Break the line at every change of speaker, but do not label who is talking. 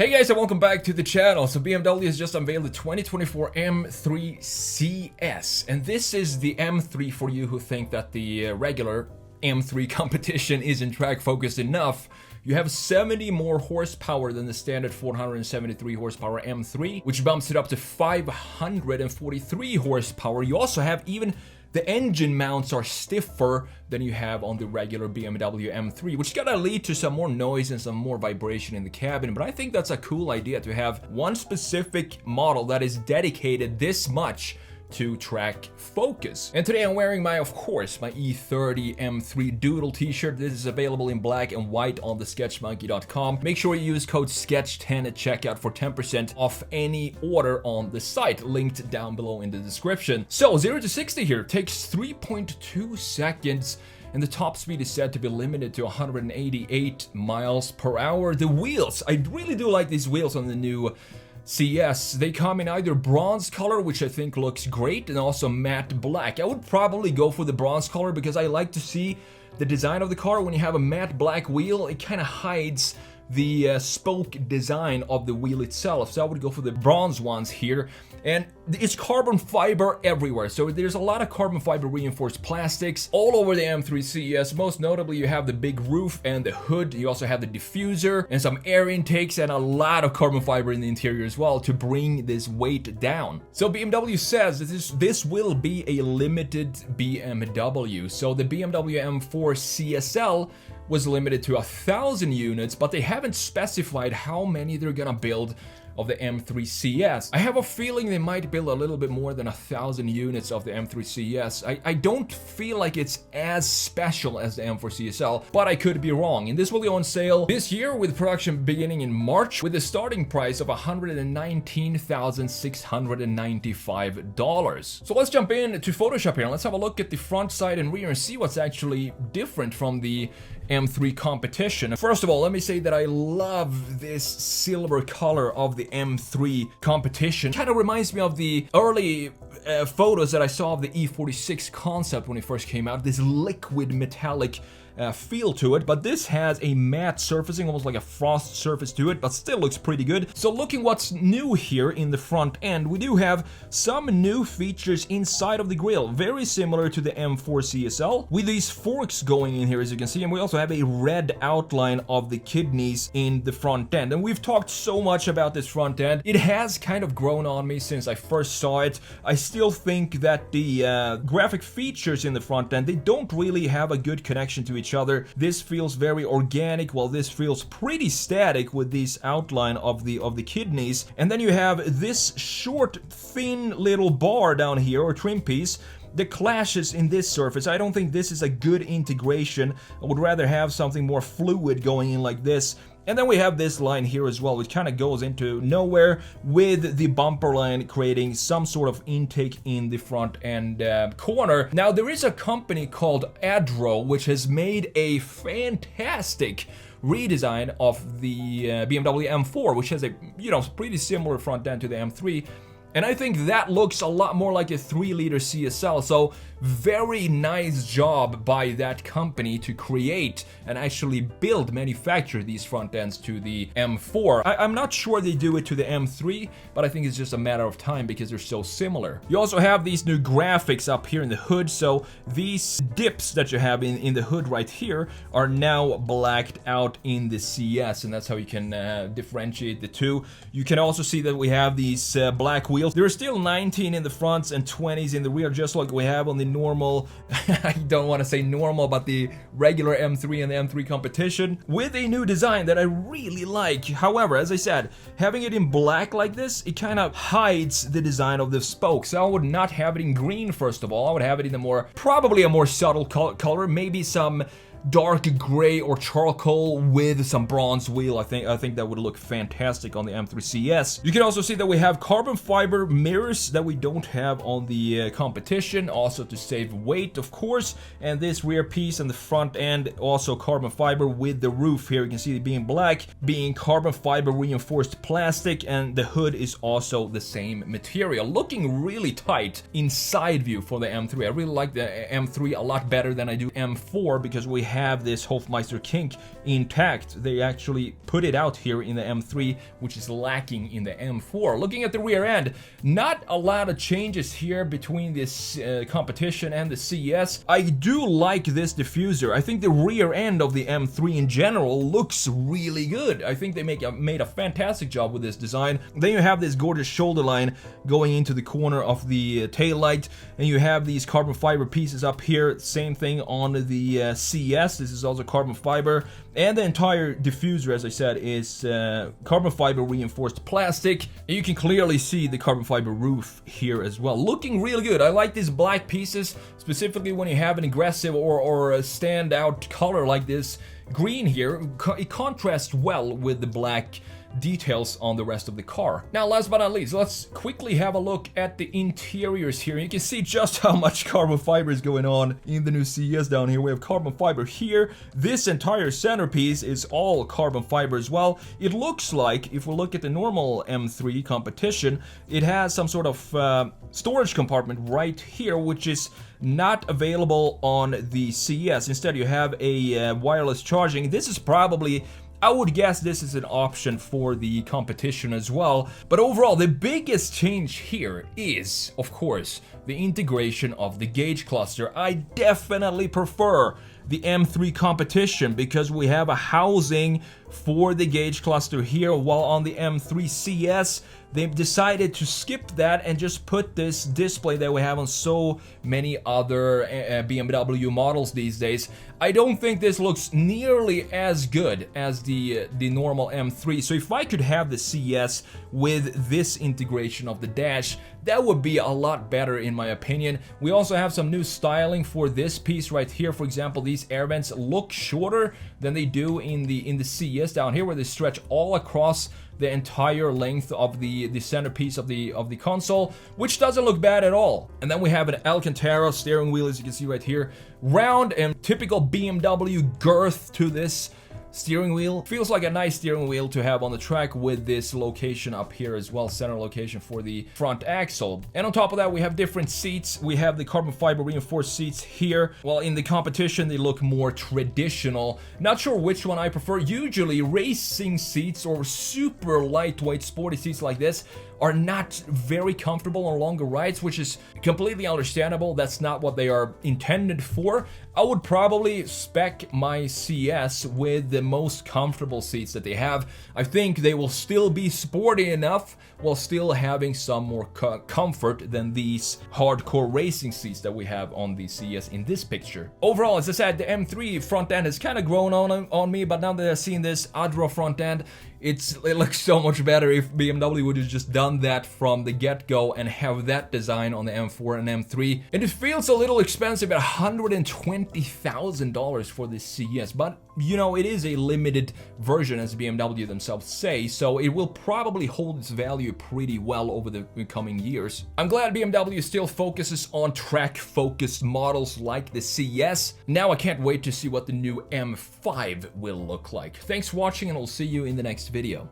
Hey guys, and welcome back to the channel. So BMW has just unveiled the 2024 M3 CS, and this is the M3 for you who think that the regular M3 competition isn't track focused enough. You have 70 more horsepower than the standard 473 horsepower M3, which bumps it up to 543 horsepower. You also have even the engine mounts are stiffer than you have on the regular BMW M3, which is gonna lead to some more noise and some more vibration in the cabin. But I think that's a cool idea to have one specific model that is dedicated this much to track focus. And today I'm wearing of course, my E30 M3 Doodle t-shirt. This is available in black and white on the sketchmonkey.com. Make sure you use code SKETCH10 at checkout for 10% off any order on the site, linked down below in the description. So 0 to 60 here takes 3.2 seconds. And the top speed is said to be limited to 188 miles per hour. The wheels, I really do like these wheels on the new CS. They come in either bronze color, which I think looks great, and also matte black. I would probably go for the bronze color because I like to see the design of the car. When you have a matte black wheel, it kind of hides the spoke design of the wheel itself. So I would go for the bronze ones here. And it's carbon fiber everywhere. So there's a lot of carbon fiber reinforced plastics all over the M3 CS. Most notably, you have the big roof and the hood. You also have the diffuser and some air intakes and a lot of carbon fiber in the interior as well to bring this weight down. So BMW says that this will be a limited BMW. So the BMW M4 CSL was limited to 1,000 units, but they haven't specified how many they're gonna build of the M3 CS. I have a feeling they might build a little bit more than 1,000 units of the M3 CS. I don't feel like it's as special as the M4 CSL, but I could be wrong. And this will be on sale this year with production beginning in March with a starting price of $119,695. So let's jump in to Photoshop here and let's have a look at the front, side, and rear and see what's actually different from the M3 competition. First of all, let me say that I love this silver color of the M3 competition. Kind of reminds me of the early photos that I saw of the E46 concept when it first came out. This liquid metallic feel to it, but this has a matte surfacing, almost like a frost surface to it, but still looks pretty good. So looking what's new here in the front end, we do have some new features inside of the grille, very similar to the M4 CSL, with these forks going in here as you can see, and we also have a red outline of the kidneys in the front end. And we've talked so much about this front end. It has kind of grown on me since I first saw it. I still think that the graphic features in the front end, they don't really have a good connection to each other. This feels very organic, while this feels pretty static with this outline of the kidneys. And then you have this short, thin little bar down here, or trim piece, that clashes in this surface. I don't think this is a good integration. I would rather have something more fluid going in like this. And then we have this line here as well, which kind of goes into nowhere, with the bumper line creating some sort of intake in the front end corner. Now, there is a company called Adro, which has made a fantastic redesign of the BMW M4, which has a, pretty similar front end to the M3. And I think that looks a lot more like a 3-liter CSL, so very nice job by that company to create and actually manufacture these front ends to the M4. I'm not sure they do it to the M3, but I think it's just a matter of time because they're so similar. You also have these new graphics up here in the hood, so these dips that you have in the hood right here are now blacked out in the CS, and that's how you can differentiate the two. You can also see that we have these black wheels. There are still 19 in the fronts and 20s in the rear, just like we have on the normal, I don't want to say normal, but the regular M3 and the M3 competition, with a new design that I really like. However, as I said, having it in black like this, it kind of hides the design of the spokes. I would not have it in green, first of all. I would have it in probably a more subtle color, maybe some dark gray or charcoal with some bronze wheel. I think that would look fantastic on the M3 CS. You can also see that we have carbon fiber mirrors that we don't have on the competition, also to save weight, of course. And this rear piece and the front end also carbon fiber, with the roof here, you can see it being black, being carbon fiber reinforced plastic, and the hood is also the same material, looking really tight inside view for the M3. I really like the M3 a lot better than I do M4 because we have this Hofmeister kink intact. They actually put it out here in the M3, which is lacking in the M4. Looking at the rear end, not a lot of changes here between this competition and the CS. I do like this diffuser. I think the rear end of the M3 in general looks really good. I think they made a fantastic job with this design. Then you have this gorgeous shoulder line going into the corner of the tail light, and you have these carbon fiber pieces up here. Same thing on the CS. This is also carbon fiber, and the entire diffuser, as I said, is carbon fiber reinforced plastic. And you can clearly see the carbon fiber roof here as well, looking really good. I like these black pieces, specifically when you have an aggressive or a standout color like this green here. It contrasts well with the black details on the rest of the car. Now, last but not least, let's quickly have a look at the interiors here. You can see just how much carbon fiber is going on in the new CS down here. We have carbon fiber here. This entire centerpiece is all carbon fiber as well. It looks like, if we look at the normal M3 competition, it has some sort of storage compartment right here, which is not available on the CS. Instead, you have a wireless charging. This is probably, I would guess this is an option for the competition as well. But overall, the biggest change here is, of course, the integration of the gauge cluster. I definitely prefer the M3 competition because we have a housing for the gauge cluster here, while on the M3 CS they've decided to skip that and just put this display that we have on so many other BMW models these days. I don't think this looks nearly as good as the normal M3. So if I could have the CS with this integration of the dash, that would be a lot better in my opinion. We also have some new styling for this piece right here. For example, these air vents look shorter than they do in the CS down here, where they stretch all across the entire length of the centerpiece of the console, which doesn't look bad at all. And then we have an Alcantara steering wheel, as you can see right here. Round and typical BMW girth to this steering wheel. Feels like a nice steering wheel to have on the track, with this location up here as well, center location for the front axle. And on top of that, we have different seats. We have the carbon fiber reinforced seats here. Well, in the competition, they look more traditional. Not sure which one I prefer. Usually racing seats or super lightweight sporty seats like this are not very comfortable on longer rides, which is completely understandable. That's not what they are intended for. I would probably spec my CS with the most comfortable seats that they have. I think they will still be sporty enough while still having some more comfort than these hardcore racing seats that we have on the CS in this picture. Overall, as I said, the M3 front end has kind of grown on me, but now that I've seen this Adro front end, it looks so much better. If BMW would have just done that from the get-go and have that design on the M4 and M3. And it feels a little expensive at $120,000 for this CS, but you know, it is a limited version, as BMW themselves say, so it will probably hold its value pretty well over the coming years. I'm glad BMW still focuses on track-focused models like the CS. Now I can't wait to see what the new M5 will look like. Thanks for watching, and I'll see you in the next video.